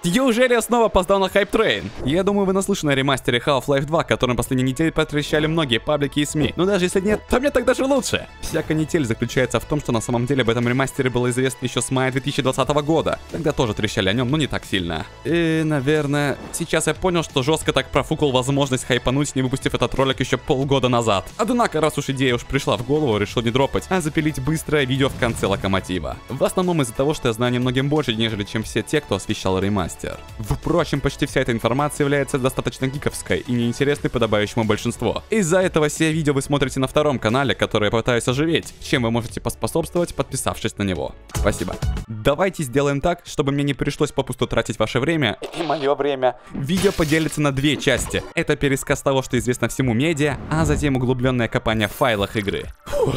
Неужели я снова опоздал на Hype Train? Я думаю, вы наслышаны о ремастере Half-Life 2, которым последние недели потрещали многие паблики и СМИ. Но даже если нет, то мне так даже лучше. Вся канитель заключается в том, что на самом деле об этом ремастере было известно еще с мая 2020 года. Тогда тоже трещали о нем, но не так сильно. И, наверное, сейчас я понял, что жестко так профукал возможность хайпануть, не выпустив этот ролик еще полгода назад. Однако, раз уж идея пришла в голову, решил не дропать, а запилить быстрое видео в конце локомотива. В основном из-за того, что я знаю немногим больше, нежели чем все те, кто освещал ремастер. Впрочем, почти вся эта информация является достаточно гиковской и неинтересной подобающему большинству. Из-за этого все видео вы смотрите на втором канале, который я пытаюсь оживить, чем вы можете поспособствовать, подписавшись на него. Спасибо. Давайте сделаем так, чтобы мне не пришлось попусту тратить ваше время и мое время. Видео поделится на две части. Это пересказ того, что известно всему медиа, а затем углубленное копание в файлах игры. Фух,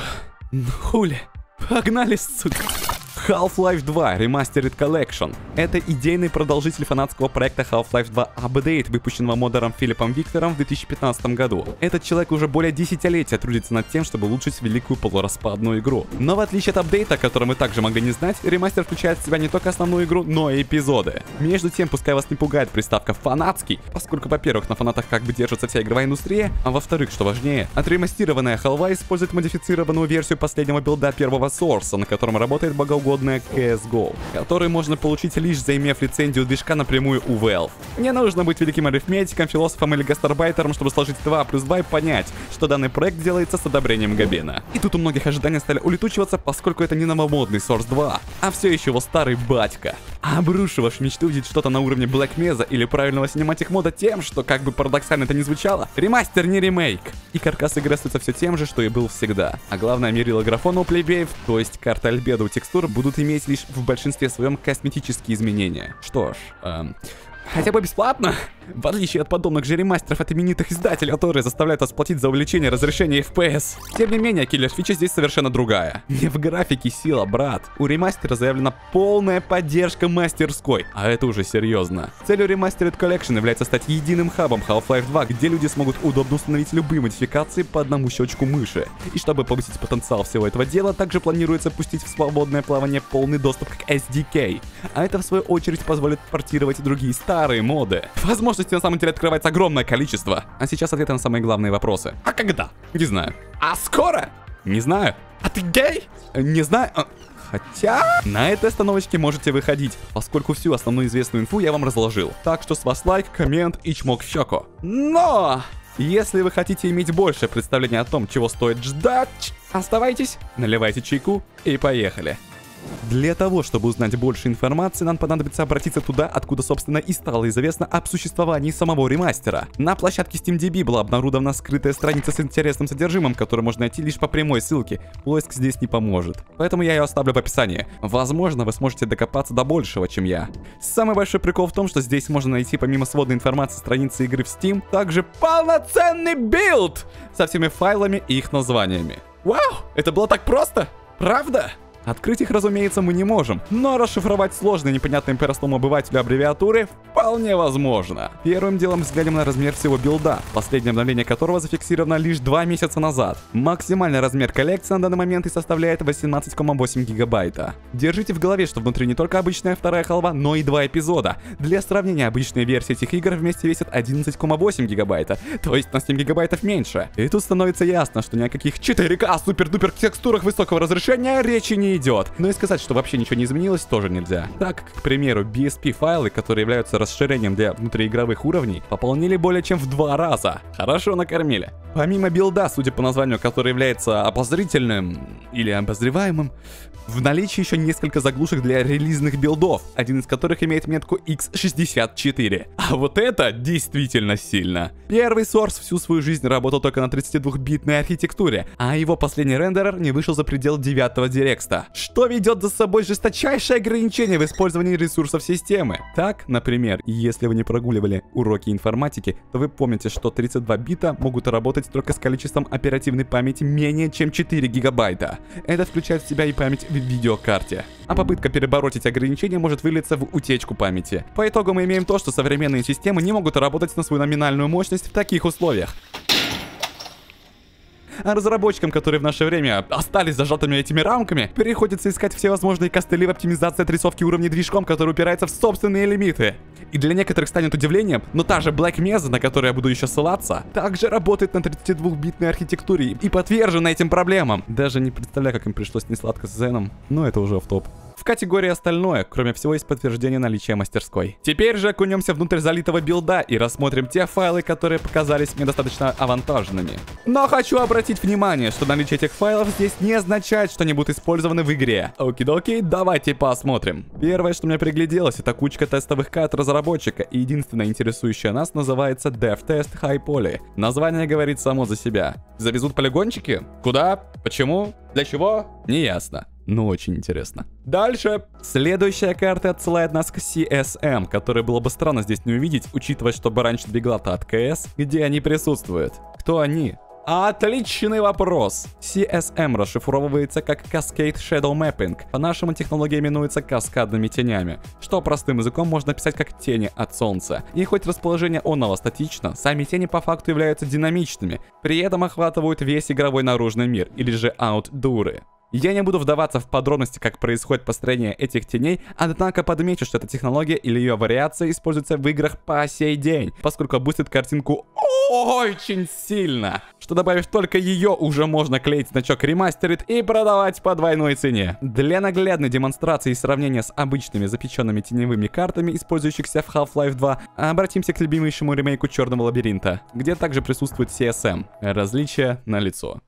ну хули. Погнали, сука. Half-Life 2 Remastered Collection. Это идейный продолжитель фанатского проекта Half-Life 2 Update, выпущенного модером Филиппом Виктором в 2015 году. Этот человек уже более десятилетия трудится над тем, чтобы улучшить великую полураспадную игру. Но в отличие от апдейта, который мы также могли не знать, ремастер включает в себя не только основную игру, но и эпизоды. Между тем, пускай вас не пугает приставка «фанатский», поскольку, во-первых, на фанатах как бы держится вся игровая индустрия, а во-вторых, что важнее, отремастированная Half-Life использует модифицированную версию последнего билда первого Source, на котором работает богоугодная CSGO, который можно получить лишь заимев лицензию движка напрямую у Valve. Не нужно быть великим арифметиком, философом или гастарбайтером, чтобы сложить 2 плюс 2 и понять, что данный проект делается с одобрением Габена. И тут у многих ожидания стали улетучиваться, поскольку это не новомодный Source 2, а все еще его старый батька. А обрушиваешь мечту увидеть что-то на уровне Black Mesa или правильного cinematic мода тем, что, как бы парадоксально это ни звучало, ремастер не ремейк. И каркас игры остается все тем же, что и был всегда. А главное, мерило графона у плебеев, то есть карта альбедо у текстур, будут иметь лишь в большинстве своем косметические изменения. Что ж, хотя бы бесплатно? В отличие от подобных же ремастеров от именитых издателей, которые заставляют вас платить за увеличение разрешения FPS. Тем не менее, киллер-фича здесь совершенно другая. Не в графике сила, брат. У ремастера заявлена полная поддержка мастерской, а это уже серьезно. Целью Remastered Collection является стать единым хабом Half-Life 2, где люди смогут удобно установить любые модификации по одному щелчку мыши. И чтобы повысить потенциал всего этого дела, также планируется пустить в свободное плавание полный доступ к SDK. А это в свою очередь позволит портировать другие старые моды. Возможностей на самом деле открывается огромное количество. А сейчас ответы на самые главные вопросы. А когда? Не знаю. А скоро? Не знаю. А ты гей? Не знаю. Хотя... На этой остановочке можете выходить, поскольку всю основную известную инфу я вам разложил. Так что с вас лайк, коммент и чмок в щеку. Но... Если вы хотите иметь большее представление о том, чего стоит ждать, оставайтесь, наливайте чайку и поехали. Для того, чтобы узнать больше информации, нам понадобится обратиться туда, откуда, собственно, и стало известно об существовании самого ремастера. На площадке SteamDB была обнародована скрытая страница с интересным содержимым, которую можно найти лишь по прямой ссылке. Поиск здесь не поможет. Поэтому я ее оставлю в описании. Возможно, вы сможете докопаться до большего, чем я. Самый большой прикол в том, что здесь можно найти, помимо сводной информации страницы игры в Steam, также полноценный билд со всеми файлами и их названиями. Вау! Это было так просто? Правда? Открыть их, разумеется, мы не можем, но расшифровать сложные, непонятные простому обывателю аббревиатуры вполне возможно. Первым делом взглянем на размер всего билда, последнее обновление которого зафиксировано лишь 2 месяца назад. Максимальный размер коллекции на данный момент и составляет 18,8 гигабайта. Держите в голове, что внутри не только обычная вторая халва, но и 2 эпизода. Для сравнения, обычные версии этих игр вместе весят 11,8 гигабайта, то есть на 7 гигабайтов меньше. И тут становится ясно, что ни о каких 4К супер-дупер текстурах высокого разрешения речи не идет. Но и сказать, что вообще ничего не изменилось, тоже нельзя. Так, к примеру, BSP-файлы, которые являются расширением для внутриигровых уровней, пополнили более чем в 2 раза. Хорошо накормили. Помимо билда, судя по названию, который является обозрительным или обозреваемым, в наличии еще несколько заглушек для релизных билдов, один из которых имеет метку X64. А вот это действительно сильно. Первый Source всю свою жизнь работал только на 32-битной архитектуре, а его последний рендерер не вышел за пределы 9-го Дирекста, что ведет за собой жесточайшее ограничение в использовании ресурсов системы. Так, например, если вы не прогуливали уроки информатики, то вы помните, что 32 бита могут работать только с количеством оперативной памяти менее чем 4 гигабайта. Это включает в себя и память в видеокарте. А попытка перебороть эти ограничения может вылиться в утечку памяти. По итогу мы имеем то, что современные системы не могут работать на свою номинальную мощность в таких условиях. А разработчикам, которые в наше время остались зажатыми этими рамками, приходится искать всевозможные костыли в оптимизации отрисовки уровней движком, который упирается в собственные лимиты. И для некоторых станет удивлением, но та же Black Mesa, на которую я буду еще ссылаться, также работает на 32-битной архитектуре и подвержена этим проблемам. Даже не представляю, как им пришлось несладко с Зеном, но это уже офф-топ. В категории остальное, кроме всего, есть подтверждение наличия мастерской. Теперь же окунемся внутрь залитого билда и рассмотрим те файлы, которые показались мне достаточно авантажными. Но хочу обратить внимание, что наличие этих файлов здесь не означает, что они будут использованы в игре. Окей-доки, давайте посмотрим. Первое, что мне пригляделось, это кучка тестовых карт разработчика, и единственная интересующая нас называется DevTest High Poly. Название говорит само за себя. Завезут полигончики? Куда? Почему? Для чего? Неясно. Ну, очень интересно. Дальше. Следующая карта отсылает нас к CSM, который было бы странно здесь не увидеть, учитывая, что Branch двигала от КС, где они присутствуют. Кто они? Отличный вопрос. CSM расшифровывается как Cascade Shadow Mapping. По-нашему технология именуется каскадными тенями, что простым языком можно писать как тени от солнца. И хоть расположение онного статично, сами тени по факту являются динамичными, при этом охватывают весь игровой наружный мир, или же аутдуры. Я не буду вдаваться в подробности, как происходит построение этих теней, однако подмечу, что эта технология или ее вариация используется в играх по сей день, поскольку бустит картинку очень сильно, что добавив только ее, уже можно клеить значок Remastered и продавать по двойной цене. Для наглядной демонстрации и сравнения с обычными запеченными теневыми картами, использующихся в Half-Life 2, обратимся к любимейшему ремейку Черного Лабиринта, где также присутствует CSM. Различия налицо.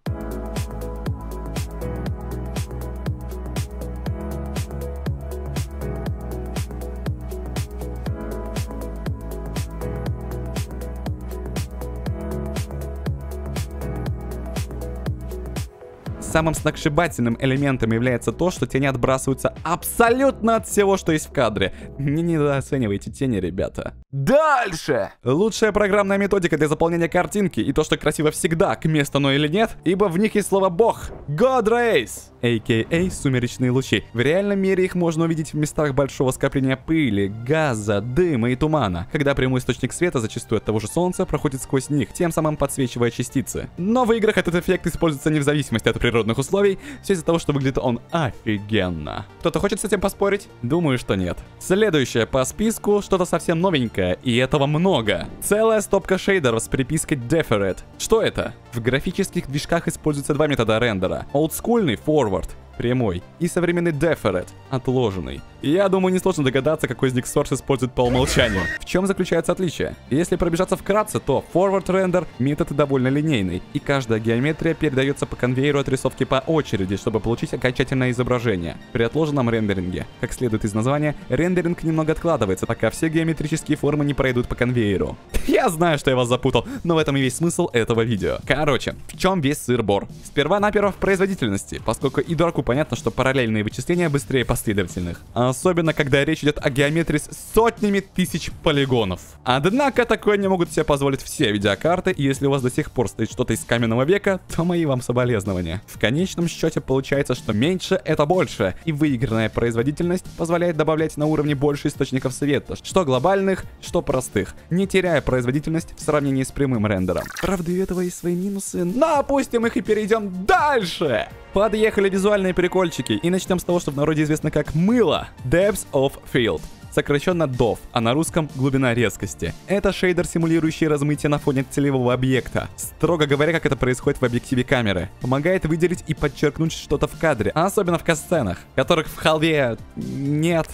Самым сногсшибательным элементом является то, что тени отбрасываются абсолютно от всего, что есть в кадре. Не недооценивайте тени, ребята. Дальше! Лучшая программная методика для заполнения картинки и то, что красиво всегда, к месту оно или нет, ибо в них есть слово бог. God Rays, a.k.a. сумеречные лучи. В реальном мире их можно увидеть в местах большого скопления пыли, газа, дыма и тумана, когда прямой источник света, зачастую от того же солнца, проходит сквозь них, тем самым подсвечивая частицы. Но в играх этот эффект используется не в зависимости от природы условий, все из-за того, что выглядит он офигенно. Кто-то хочет с этим поспорить? Думаю, что нет. Следующее по списку что-то совсем новенькое, и этого много. Целая стопка шейдеров с припиской Deferred. Что это? В графических движках используются два метода рендера. Олдскульный Forward, прямой, и современный Deferred, отложенный. И я думаю, несложно догадаться, какой из них Source использует по умолчанию. В чем заключается отличие? Если пробежаться вкратце, то Forward Render метод довольно линейный, и каждая геометрия передается по конвейеру отрисовки по очереди, чтобы получить окончательное изображение. При отложенном рендеринге, как следует из названия, рендеринг немного откладывается, пока все геометрические формы не пройдут по конвейеру. Я знаю, что я вас запутал, но в этом и весь смысл этого видео. Короче, в чем весь сыр-бор? Сперва-наперво в производительности, поскольку и дураку понятно, что параллельные вычисления быстрее последовательных. Особенно, когда речь идет о геометрии с сотнями тысяч полигонов. Однако, такое не могут себе позволить все видеокарты, и если у вас до сих пор стоит что-то из каменного века, то мои вам соболезнования. В конечном счете получается, что меньше это больше, и выигранная производительность позволяет добавлять на уровне больше источников света, что глобальных, что простых, не теряя производительность в сравнении с прямым рендером. Правда, у этого есть свои минусы, но опустим их и перейдем дальше! Подъехали визуальные прикольчики, и начнем с того, что в народе известно как мыло. Depth of Field. Сокращенно DOF, а на русском глубина резкости. Это шейдер, симулирующий размытие на фоне целевого объекта. Строго говоря, как это происходит в объективе камеры. Помогает выделить и подчеркнуть что-то в кадре, а особенно в катсценах, которых в халве нет.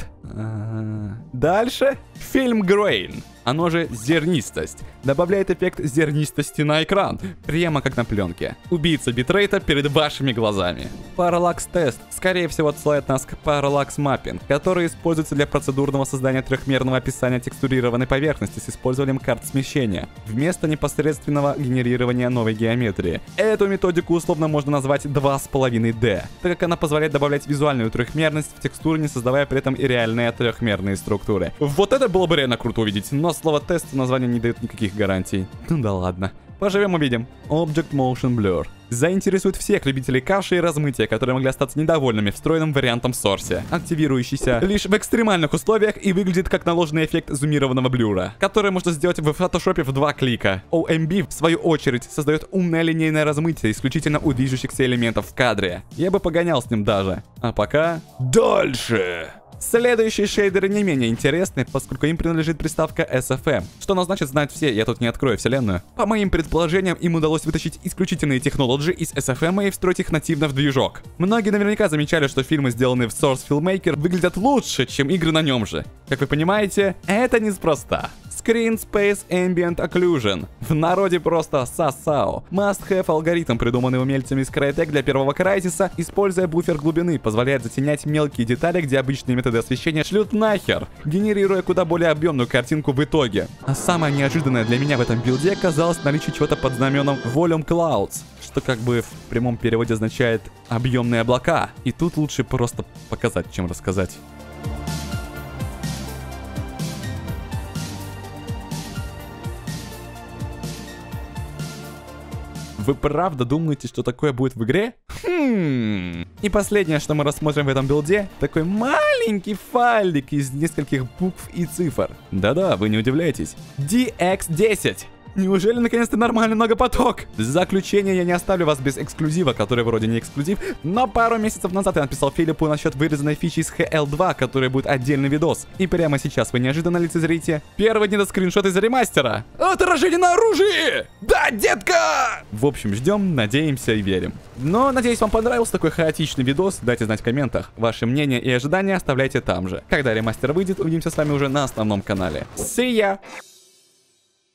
Дальше. Фильм Grain. Оно же зернистость. Добавляет эффект зернистости на экран, прямо как на пленке. Убийца битрейта перед вашими глазами. Parallax Test, скорее всего, отсылает нас к Parallax Mapping, который используется для процедурного создания трехмерного описания текстурированной поверхности с использованием карт смещения, вместо непосредственного генерирования новой геометрии. Эту методику условно можно назвать 2,5D, так как она позволяет добавлять визуальную трехмерность в текстуры, не создавая при этом и реальные трехмерные структуры. Вот это было бы реально круто увидеть, но слово тест в названии не дает никаких гарантий. Ну да ладно. Поживем увидим. Object Motion Blur. Заинтересует всех любителей каши и размытия, которые могли остаться недовольными встроенным вариантом Source, активирующийся лишь в экстремальных условиях и выглядит как наложенный эффект зумированного блюра, который можно сделать в фотошопе в 2 клика. OMB, в свою очередь, создает умное линейное размытие исключительно у движущихся элементов в кадре. Я бы погонял с ним даже. А пока... Дальше! Следующие шейдеры не менее интересны, поскольку им принадлежит приставка SFM. Что она значит, знают все, я тут не открою вселенную. По моим предположениям, им удалось вытащить исключительные технологии из SFM и встроить их нативно в движок. Многие наверняка замечали, что фильмы, сделанные в Source Filmmaker, выглядят лучше, чем игры на нем же. Как вы понимаете, это неспроста. Screen Space Ambient Occlusion. В народе просто SASAO. Must-have алгоритм, придуманный умельцами из Crytek для первого Crysis, используя буфер глубины, позволяет затенять мелкие детали, где обычные методы освещения шлют нахер, генерируя куда более объемную картинку в итоге. А самое неожиданное для меня в этом билде оказалось наличие чего-то под знаменем Volume Clouds, что как бы в прямом переводе означает объемные облака. И тут лучше просто показать, чем рассказать. Вы правда думаете, что такое будет в игре? И последнее, что мы рассмотрим в этом билде, такой маленький файлик из нескольких букв и цифр. Да-да, вы не удивляйтесь. DX10. Неужели наконец-то нормальный многопоток? В заключение я не оставлю вас без эксклюзива, который вроде не эксклюзив, но пару месяцев назад я написал Филиппу насчет вырезанной фичи из HL2, который будет отдельный видос. И прямо сейчас вы неожиданно лицезрите первый недоскриншот из ремастера. Отражение на оружии! Да, детка! В общем, ждем, надеемся и верим. Но, надеюсь, вам понравился такой хаотичный видос. Дайте знать в комментах. Ваши мнения и ожидания оставляйте там же. Когда ремастер выйдет, увидимся с вами уже на основном канале. See ya!